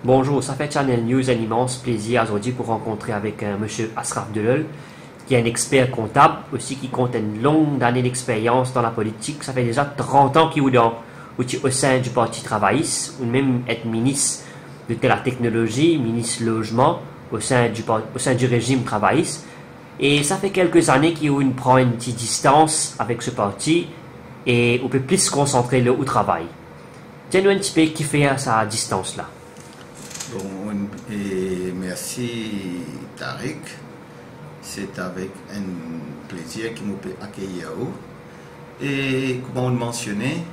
Bonjour, ça fait Channel News un immense plaisir aujourd'hui pour rencontrer avec monsieur Asraf Delol, qui est un expert comptable, aussi qui compte une longue année d'expérience dans la politique. Ça fait déjà 30 ans qu'il est au sein du Parti travailliste, ou même être ministre de la technologie, ministre logement, au sein du régime travailliste. Et ça fait quelques années qu'il prend une petite distance avec ce parti et on peut plus se concentrer au travail. Tiens-nous un petit peu qui fait sa distance là. Bon, et merci Tariq. C'est avec un plaisir qu'il nous peut accueillir. Et comme on le mentionnait,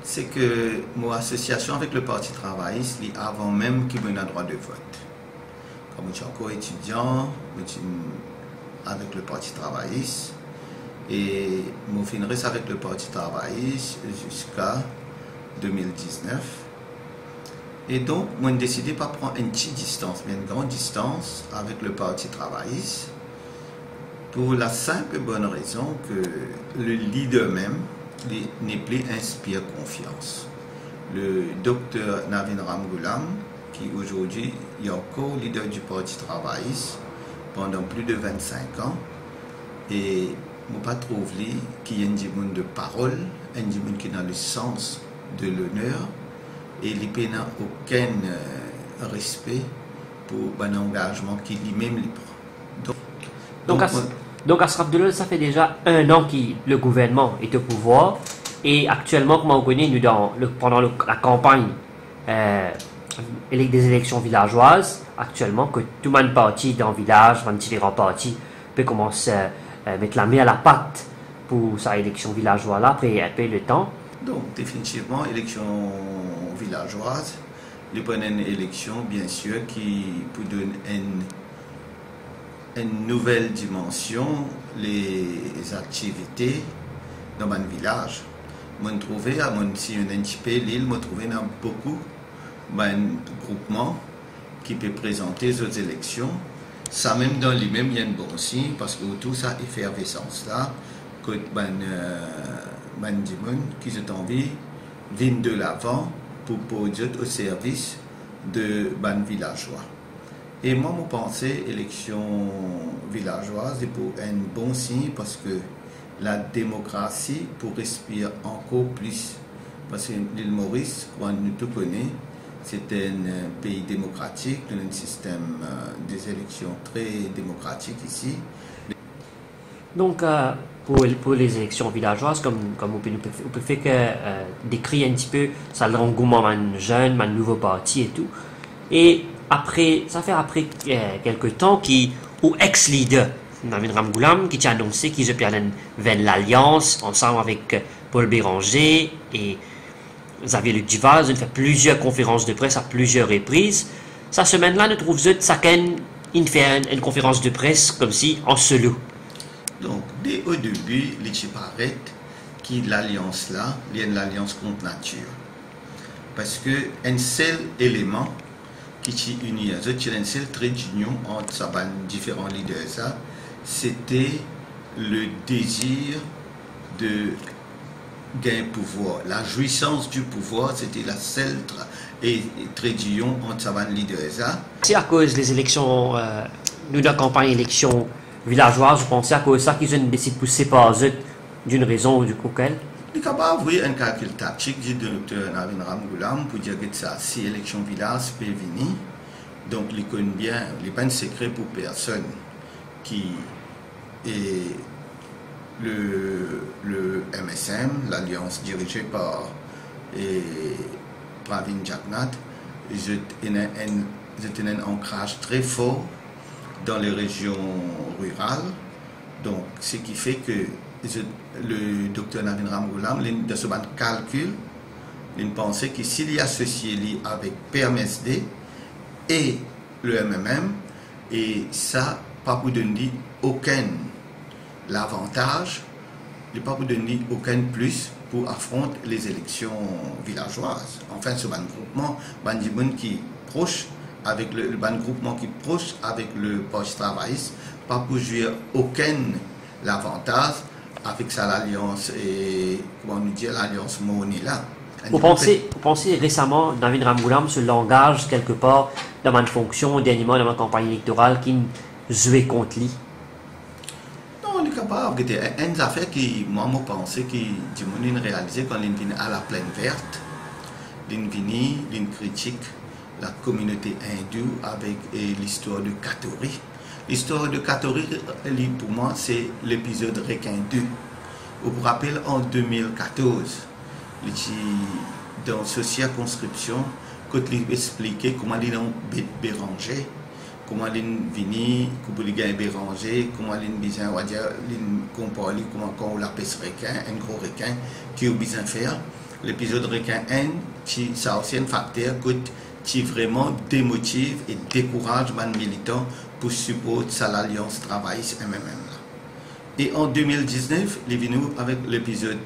c'est que mon association avec le Parti travailliste, avant même qu'il me donne un droit de vote. Comme je suis encore étudiant, avec le Parti travailliste, et je finirai avec le Parti travailliste jusqu'à 2019. Et donc, moi, j'ai décidé de ne pas prendre une petite distance, mais une grande distance avec le Parti travailliste, pour la simple et bonne raison que le leader même n'est plus inspire confiance. Le docteur Navin Ramgoolam, qui aujourd'hui est encore leader du Parti travailliste pendant plus de 25 ans, et je ne pas trouver qu'il y a un monde de parole, un monde qui est dans le sens de l'honneur, et il n'a aucun respect pour un engagement qui lui-même prend. Donc Asraf Delol, ça fait déjà un an que le gouvernement est au pouvoir et actuellement, comme on connaît, pendant la campagne des élections villageoises, actuellement, que tout le monde parti dans le village, dans différents partis, peut commencer à mettre la main à la pâte pour sa élection villageoise là, après le temps. Donc, définitivement, élection villageoise, il prend une élection, bien sûr, qui peut donner une nouvelle dimension, les activités dans mon village. Je me trouvais, si on a un petit peu l'île, je me trouvais dans beaucoup de groupements qui peuvent présenter les autres élections. Ça, même dans les mêmes, il y a un bon signe, parce que tout ça, effervescence-là, que qui ont envie viennent de l'avant pour poser au service de ban villageois. Et moi, je pensais élection villageoise est pour un bon signe parce que la démocratie pour respirer encore plus. Parce que l'île Maurice, quand nous tout connaissons, c'est un pays démocratique, un système des élections très démocratique ici. Donc, pour les élections villageoises, comme on peut faire que décrire un petit peu ça l'engouement d'un jeune, d'un nouveau parti et tout. Et après, ça fait après quelques temps où ex-leader Navin Ramgoolam qui a annoncé qu'ils ont vers l'alliance ensemble avec Paul Béranger et Xavier-Luc Duval. Ils ont fait plusieurs conférences de presse à plusieurs reprises. Cette semaine-là, nous trouvons qu'ils fait une conférence de presse comme si en solo. Donc, dès au début, il paraît que l'alliance-là, il y a une alliance contre nature. Parce qu'un seul élément qui unit, un seul trait d'union entre ces différents leaders, c'était le désir de gagner pouvoir. La jouissance du pouvoir, c'était la seule trait d'union entre ces leaders. C'est à cause des élections, nous, de la campagne élection villageoise, je pensais à cause de ça qu'ils ont décidé de pousser par eux d'une raison ou du auquel. Il y a un calcul tactique du docteur Navin Ramgoolam pour dire que ça, si l'élection village peut venir, donc il connaît bien, il n'est pas un secret pour personne qui est le MSM, l'alliance dirigée par Pravin Jagannath, ils ont un ancrage très fort dans les régions rurales. Donc, ce qui fait que le docteur Navin Ramgoolam, de ce calcul, il pensait que s'il y associé avec PMSD et le MMM, et ça, pas pour donner aucun avantage, il pas pour donner aucun plus pour affronter les élections villageoises. Enfin, ce groupement, qui proche avec le groupement qui est proche avec le Parti travailliste, pas pour jouer aucun avantage avec ça l'alliance et comment nous dire l'alliance Moni là. Vous pensez récemment, dans une Ramboulam, ce langage, quelque part, dans ma fonction, dernièrement, dans ma campagne électorale, qui jouait contre lui? Non, on est capable. Il y a une affaire qui, moi, je pensais que j'ai réalisé quand on est à la plaine verte, on critique la communauté hindoue avec l'histoire de Katori. L'histoire de Katori, pour moi, c'est l'épisode Requin 2. Vous vous rappelez, en 2014, dans cette circonscription, quand il expliquait comment il a Béranger, comment il est venu, comment il a Béranger, comment il a besoin de comment on l'appelle requin, un gros requin, qui a besoin de faire. L'épisode Requin 1, c'est aussi un facteur qui vraiment démotive et décourage les militants pour supporter l'alliance travailliste MMM. Et en 2019, il est venu avec l'épisode,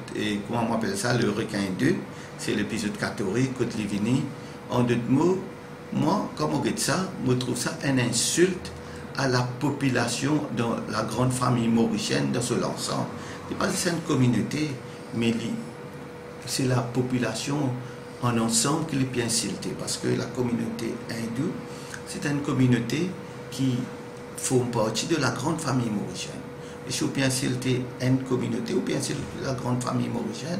comment on appelle ça, le Requin 2, c'est l'épisode 14, quand il est venu. En d'autres mots, moi, comme on dit ça, je trouve ça une insulte à la population dans la grande famille mauricienne dans son ensemble. Ce n'est pas une communauté, mais c'est la population en ensemble qui est bien insultée, parce que la communauté hindoue, c'est une communauté qui fait partie de la grande famille mauricienne. Et si on peut insulter une communauté ou bien insulter la grande famille mauricienne,